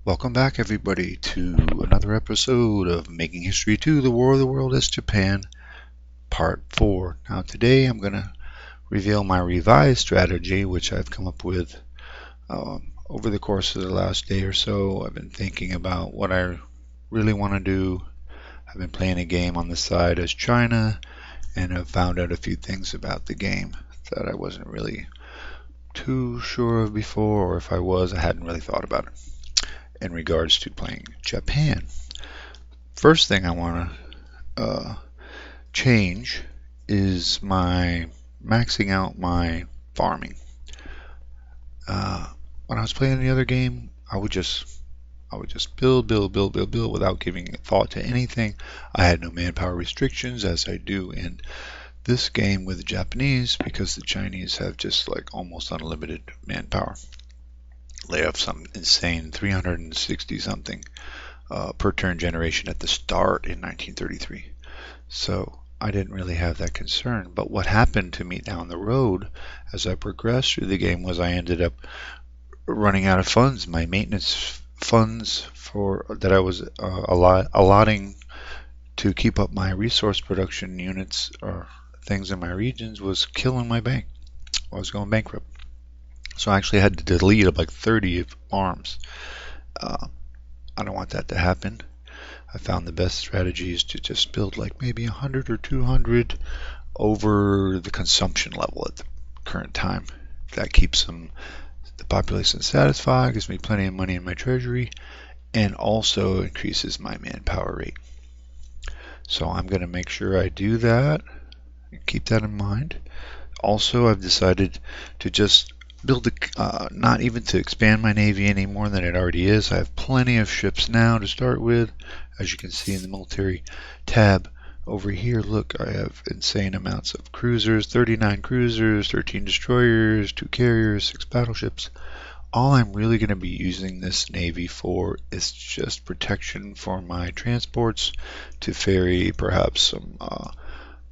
Welcome back, everybody, to another episode of Making History 2, The War of the World as Japan, Part 4. Now, today I'm going to reveal my revised strategy, which I've come up with over the course of the last day or so. I've been thinking about what I really want to do. I've been playing a game on the side as China, and I've found out a few things about the game that I wasn't really too sure of before, or if I was, I hadn't really thought about it in regards to playing Japan. First thing I want to change is my maxing out my farming. When I was playing the other game, I would just build without giving thought to anything. I had no manpower restrictions as I do in this game with the Japanese, because the Chinese have just like almost unlimited manpower. They have some insane 360 something per turn generation at the start in 1933. So I didn't really have that concern. But what happened to me down the road as I progressed through the game was I ended up running out of funds. My maintenance funds for that I was allotting to keep up my resource production units or things in my regions was killing my bank. I was going bankrupt. So I actually had to delete like 30 farms. I don't want that to happen. I found the best strategy is to just build like maybe 100 or 200 over the consumption level at the current time. That keeps the population satisfied, gives me plenty of money in my treasury, and also increases my manpower rate. So I'm going to make sure I do that and keep that in mind. Also, I've decided to just build not even to expand my navy any more than it already is. I have plenty of ships now to start with. As you can see in the military tab over here, look, I have insane amounts of cruisers, 39 cruisers, 13 destroyers, 2 carriers, 6 battleships. All I'm really going to be using this navy for is just protection for my transports to ferry perhaps some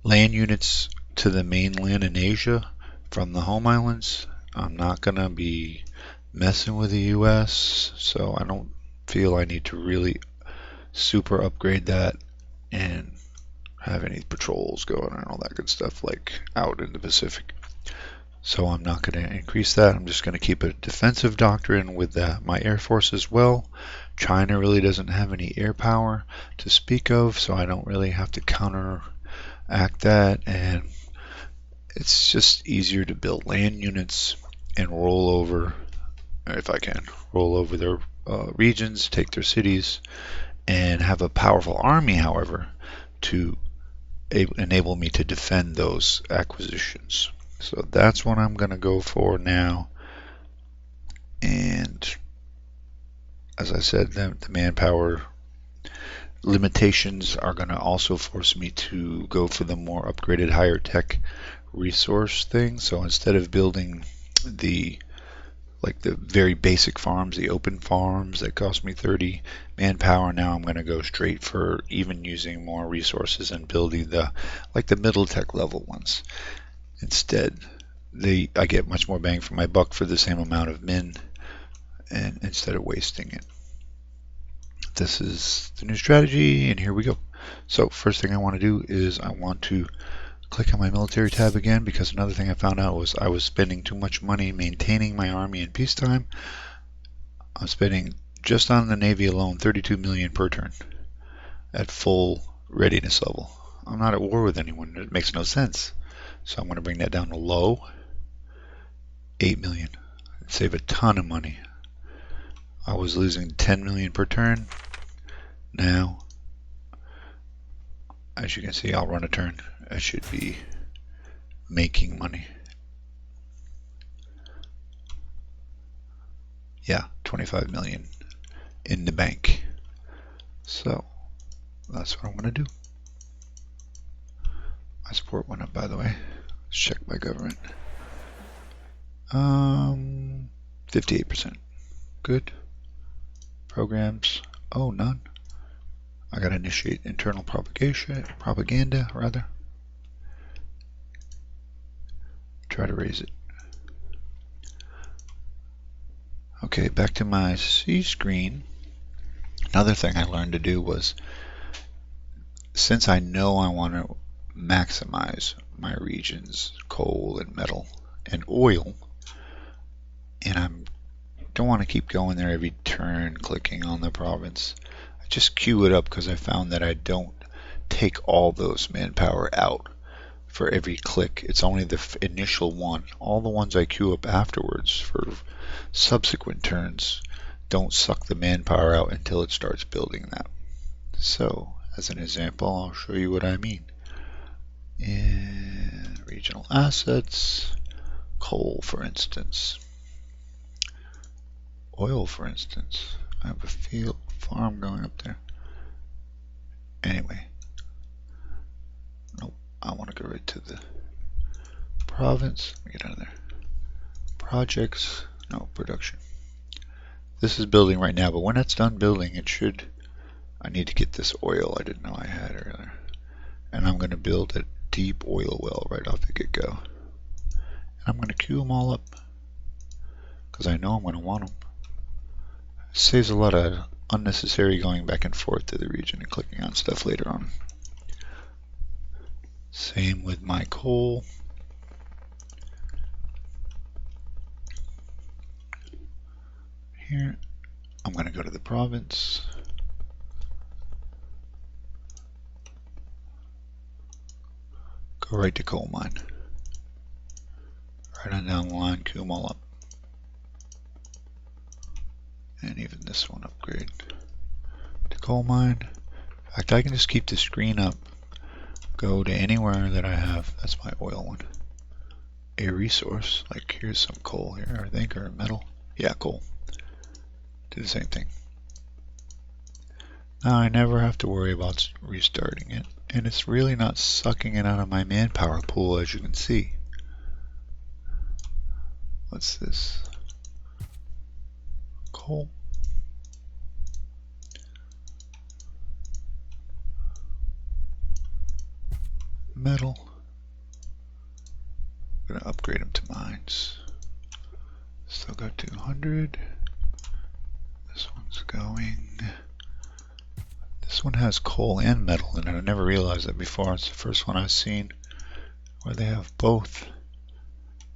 land units to the mainland in Asia from the home islands. I'm not going to be messing with the US, so I don't feel I need to really super upgrade that and have any patrols going and all that good stuff like out in the Pacific. So I'm not going to increase that. I'm just going to keep a defensive doctrine with my Air Force as well. China really doesn't have any air power to speak of, so I don't really have to counteract that, and it's just easier to build land units and roll over, if I can, roll over their regions, take their cities, and have a powerful army, however, to enable me to defend those acquisitions. So that's what I'm going to go for now. And as I said, the manpower limitations are going to also force me to go for the more upgraded, higher tech resource thing. So instead of building the very basic farms, the open farms that cost me 30 manpower, now I'm going to go straight for even using more resources and building the middle tech level ones. Instead, I get much more bang for my buck for the same amount of men, and instead of wasting it. This is the new strategy, and here we go. So first thing I want to do is I want to click on my military tab again, because another thing I found out was I was spending too much money maintaining my army in peacetime. I'm spending just on the Navy alone 32 million per turn at full readiness level. I'm not at war with anyone. It makes no sense. So I'm going to bring that down to low, 8 million. Save a ton of money. I was losing 10 million per turn. Now, as you can see, I'll run a turn. I should be making money. Yeah, 25 million in the bank. So that's what I'm going to do. My support went up, by the way. Let's check my government. 58%. Good. Programs. Oh, none. I gotta initiate internal propaganda, rather. Try to raise it. Okay, back to my C screen. Another thing I learned to do was, since I know I want to maximize my regions, coal and metal and oil, and I don't want to keep going there every turn clicking on the province, I just queue it up because I found that I don't take all those manpower out for every click. It's only the initial one. All the ones I queue up afterwards for subsequent turns don't suck the manpower out until it starts building that. So, as an example, I'll show you what I mean. In regional assets, coal, for instance. Oil, for instance. I have a field farm going up there. Anyway, nope, I want to go right to the province. Let me get out of there. Projects, no, production. This is building right now, but when it's done building, it should. I need to get this oil I didn't know I had earlier. And I'm going to build a deep oil well right off the get-go. And I'm going to queue them all up because I know I'm going to want them. It saves a lot of unnecessary going back and forth to the region and clicking on stuff later on. Same with my coal. Here, I'm going to go to the province. Go right to coal mine. Right on down the line, queue them all up. And even this one upgrade to coal mine. In fact, I can just keep the screen up, go to anywhere that I have. That's my oil one. A resource, like here's some coal here, I think, or metal. Yeah, coal. Do the same thing. Now I never have to worry about restarting it, and it's really not sucking it out of my manpower pool, as you can see. What's this? Coal. Metal. I'm gonna upgrade them to mines. Still got 200. This one's going. This one has coal and metal in it. I never realized that before. It's the first one I've seen where they have both.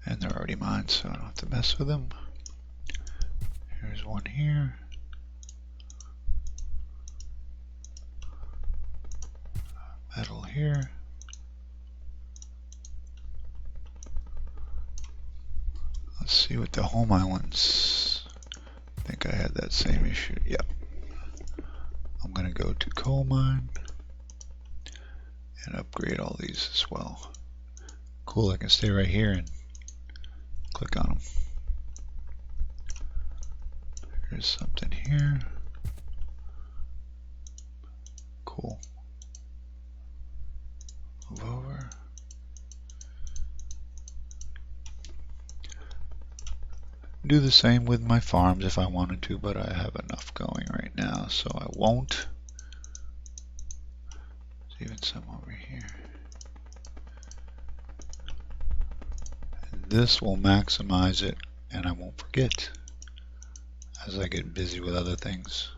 And they're already mine, so I don't have to mess with them. Here's one here. Metal here. Let's see what the home islands. I think I had that same issue. Yep. I'm going to go to coal mine and upgrade all these as well. Cool, I can stay right here and click on them. Here's something here. Cool. Move over. Do the same with my farms if I wanted to, but I have enough going right now, so I won't. There's even some over here. And this will maximize it, and I won't forget as I get busy with other things.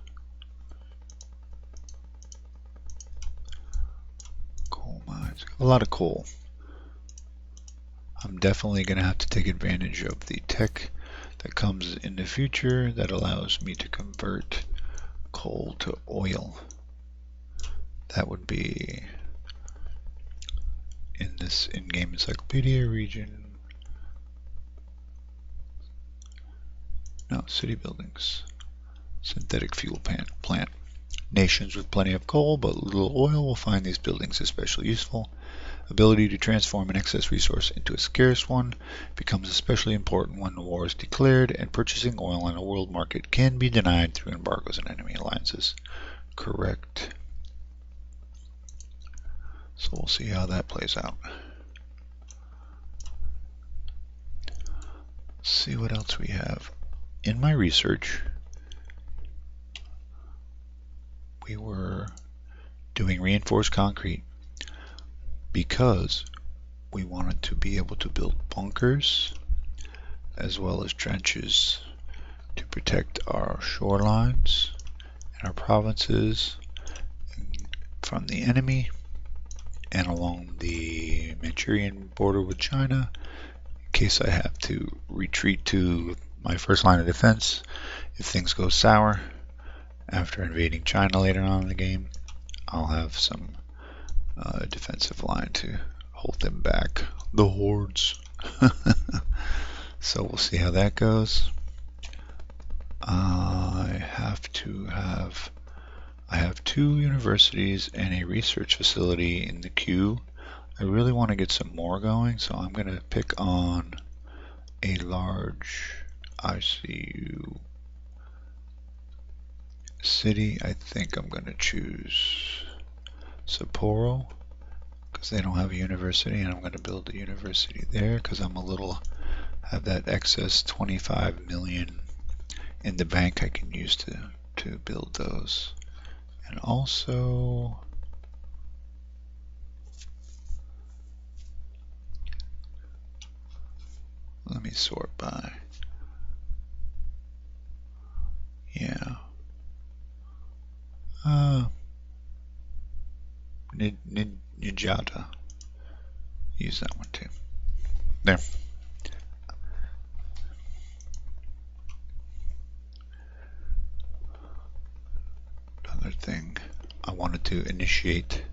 Coal mines. A lot of coal. I'm definitely going to have to take advantage of the tech that comes in the future that allows me to convert coal to oil. That would be in this in-game encyclopedia region. No, city buildings. Synthetic fuel plant. Nations with plenty of coal but little oil will find these buildings especially useful. Ability to transform an excess resource into a scarce one becomes especially important when the war is declared and purchasing oil on a world market can be denied through embargoes and enemy alliances. Correct. So we'll see how that plays out. Let's see what else we have. In my research, we were doing reinforced concrete because we wanted to be able to build bunkers as well as trenches to protect our shorelines in our provinces from the enemy and along the Manchurian border with China, in case I have to retreat to my first line of defense if things go sour after invading China later on in the game. I'll have some defensive line to hold them back, the hordes. So we'll see how that goes. I have 2 universities and a research facility in the queue. I really want to get some more going, so I'm going to pick on a large ICU city. I think I'm going to choose Sapporo because they don't have a university, and I'm going to build a university there because have that excess 25 million in the bank I can use to build those. And also let me sort by, yeah, Nijata, use that one too. There. Another thing I wanted to initiate,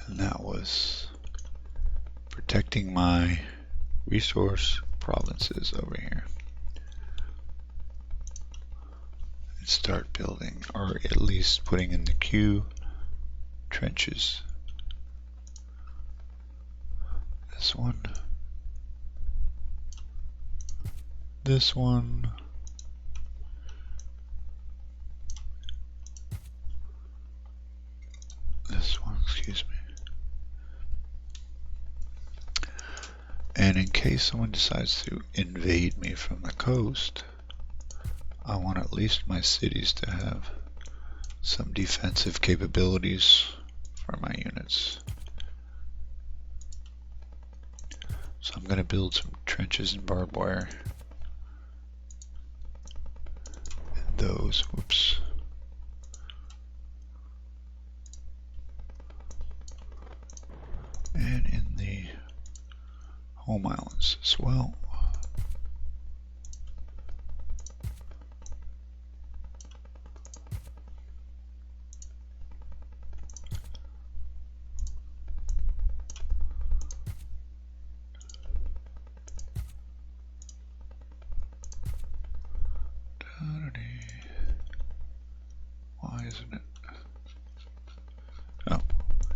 and that was protecting my resource provinces over here. And start building, or at least putting in the queue, trenches. This one. This one. This one, excuse me. And in case someone decides to invade me from the coast, I want at least my cities to have some defensive capabilities for my units. So I'm going to build some trenches and barbed wire. And those, whoops. And in the home islands as well. Why isn't it? Oh,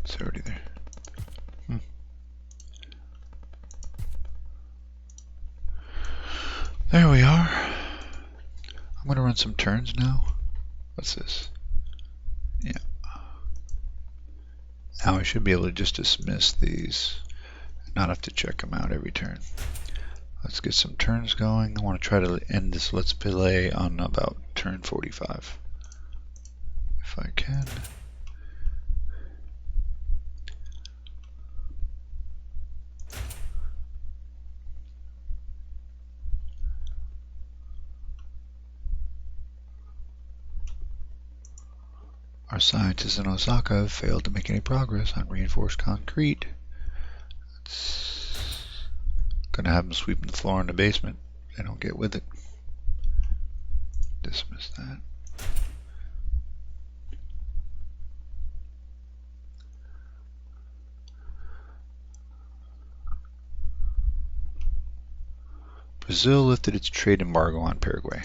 it's already there. There we are. I'm going to run some turns now. What's this? Yeah. Now I should be able to just dismiss these and not have to check them out every turn. Let's get some turns going. I want to try to end this Let's Play on about turn 45. If I can. Our scientists in Osaka have failed to make any progress on reinforced concrete. It's gonna have them sweeping the floor in the basement. They don't get with it. Dismiss that. Brazil lifted its trade embargo on Paraguay.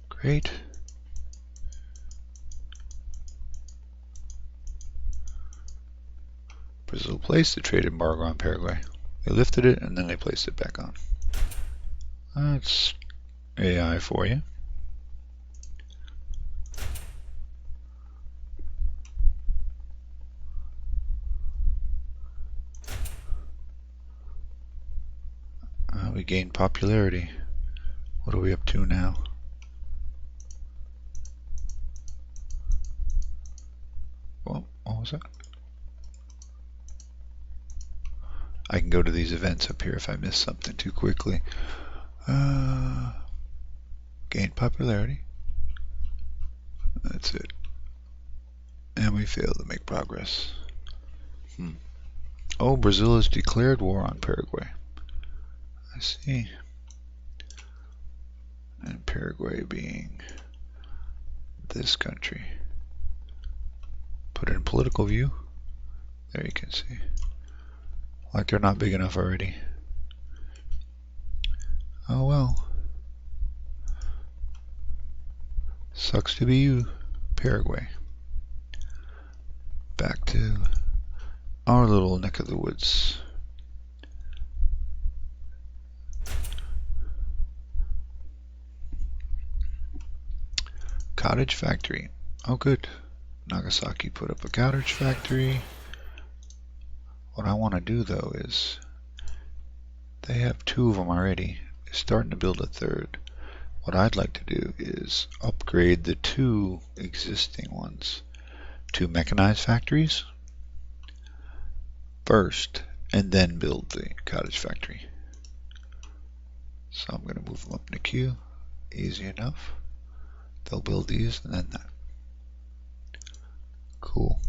Great. Brazil placed the trade embargo on Paraguay. They lifted it and then they placed it back on. That's AI for you. We gained popularity. What are we up to now? Well, what was that? I can go to these events up here if I miss something too quickly. Gain popularity. That's it. And we failed to make progress. Oh, Brazil has declared war on Paraguay. I see. And Paraguay being this country. Put it in political view. There you can see. Like they're not big enough already. Oh well. Sucks to be you, Paraguay. Back to our little neck of the woods. Cottage factory. Oh good. Nagasaki put up a cottage factory. What I want to do though is, they have 2 of them already. They're starting to build a 3rd. What I'd like to do is upgrade the 2 existing ones to mechanized factories first, and then build the cottage factory. So I'm going to move them up in the queue. Easy enough. They'll build these and then that. Cool.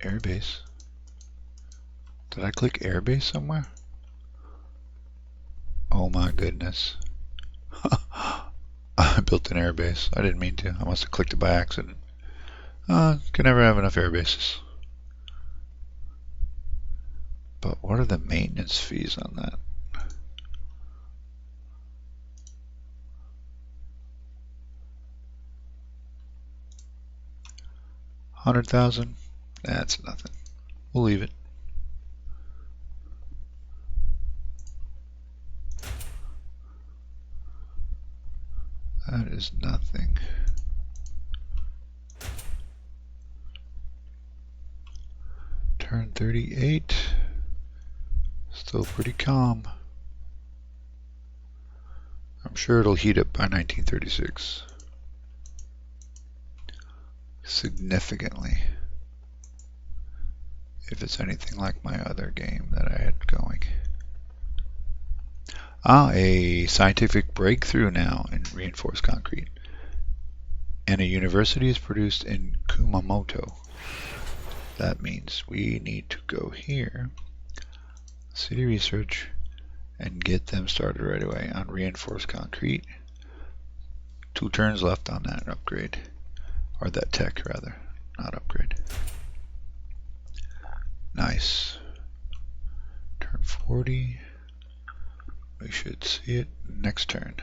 Airbase. Did I click airbase somewhere? Oh my goodness. I built an airbase. I didn't mean to. I must have clicked it by accident. Can never have enough airbases. But what are the maintenance fees on that? $100,000? That's nothing. We'll leave it. That is nothing. Turn 38. Still pretty calm. I'm sure it'll heat up by 1936. Significantly. If it's anything like my other game that I had going. A scientific breakthrough now in reinforced concrete. And a university is produced in Kumamoto. That means we need to go here, city research, and get them started right away on reinforced concrete. 2 turns left on that upgrade. Or that tech, rather. Not upgrade. Nice. Turn 40. We should see it next turn.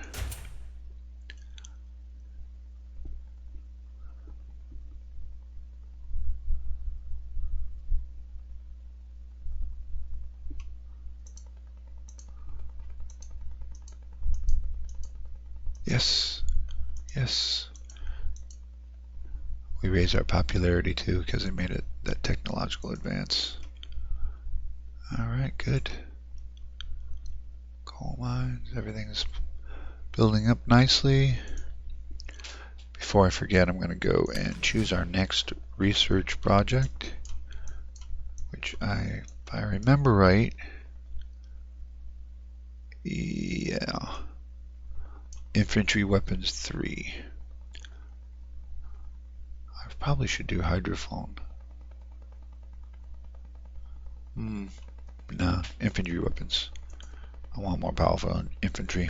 Yes. Yes. We raised our popularity too because they made it that technological advance. Alright, good. Coal mines, everything's building up nicely. Before I forget, I'm going to go and choose our next research project, which if I remember right, yeah, infantry weapons 3. I probably should do hydrophone. No, infantry weapons. I want more powerful infantry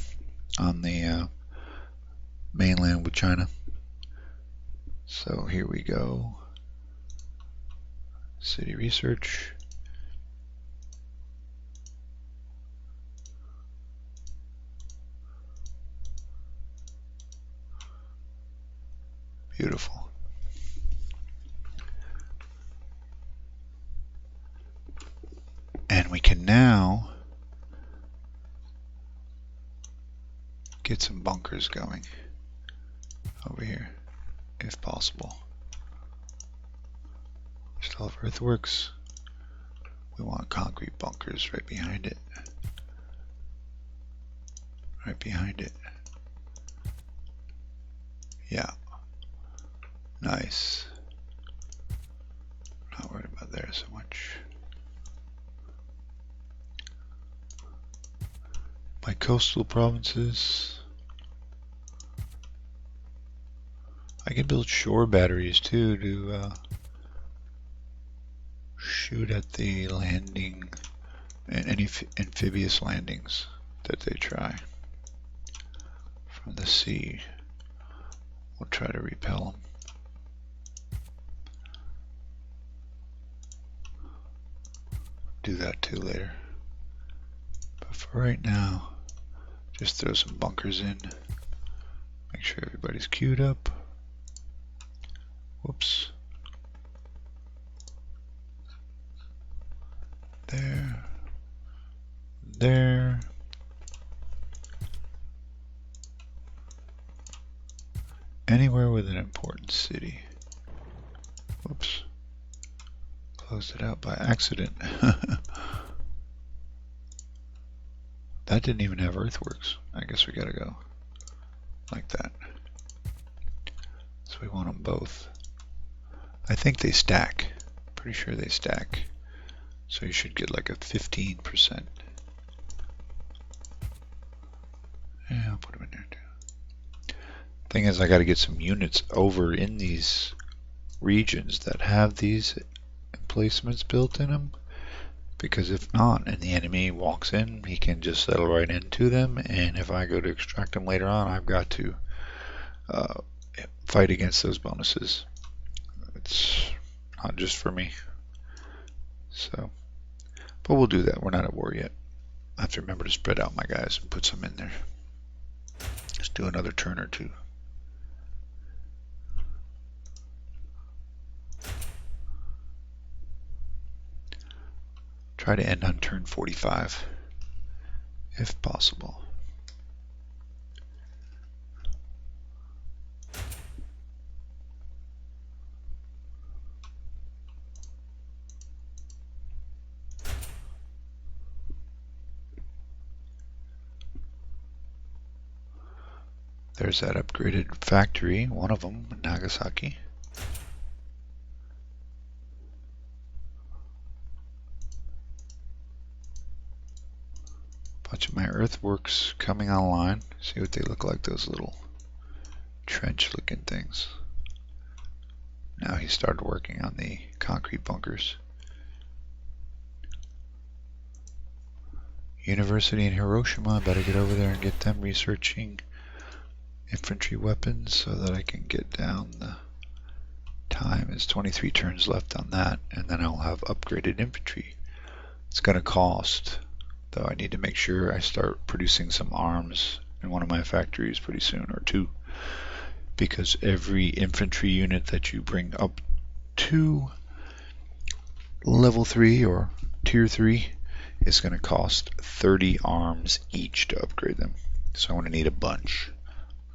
on the mainland with China. So here we go. City research. Beautiful. And we can now get some bunkers going over here, if possible. Still have earthworks. We want concrete bunkers right behind it. Right behind it. Yeah. Nice. Not worried about there so much. my coastal provinces. I can build shore batteries too to shoot at the landing and any amphibious landings that they try from the sea. We'll try to repel them. Do that too later. But for right now, just throw some bunkers in. Make sure everybody's queued up. Whoops. There. There. Anywhere with an important city. Whoops. Closed it out by accident. That didn't even have earthworks. I guess we gotta go like that. So we want them both. I think they stack. Pretty sure they stack. So you should get like a 15%. Yeah, I'll put them in there too. Thing is, I got to get some units over in these regions that have these emplacements built in them. Because if not, and the enemy walks in, he can just settle right into them. And if I go to extract them later on, I've got to fight against those bonuses. It's not just for me. So, but we'll do that. We're not at war yet. I have to remember to spread out my guys and put some in there. Let's do another turn or two. Try to end on turn 45, if possible. There's that upgraded factory, one of them, Nagasaki. Bunch of my earthworks coming online. See what they look like, those little trench looking things. Now he started working on the concrete bunkers. University in Hiroshima, I better get over there and get them researching infantry weapons so that I can get down the time. It's 23 turns left on that, and then I'll have upgraded infantry. It's going to cost, though I need to make sure I start producing some arms in one of my factories pretty soon, or two, because every infantry unit that you bring up to level 3 or tier 3 is going to cost 30 arms each to upgrade them. So I'm going to need a bunch.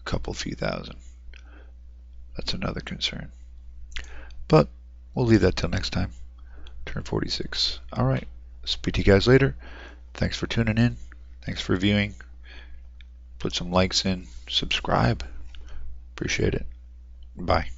Couple few thousand. That's another concern. But we'll leave that till next time. Turn 46. Alright. Speak to you guys later. Thanks for tuning in. Thanks for viewing. Put some likes in. Subscribe. Appreciate it. Bye.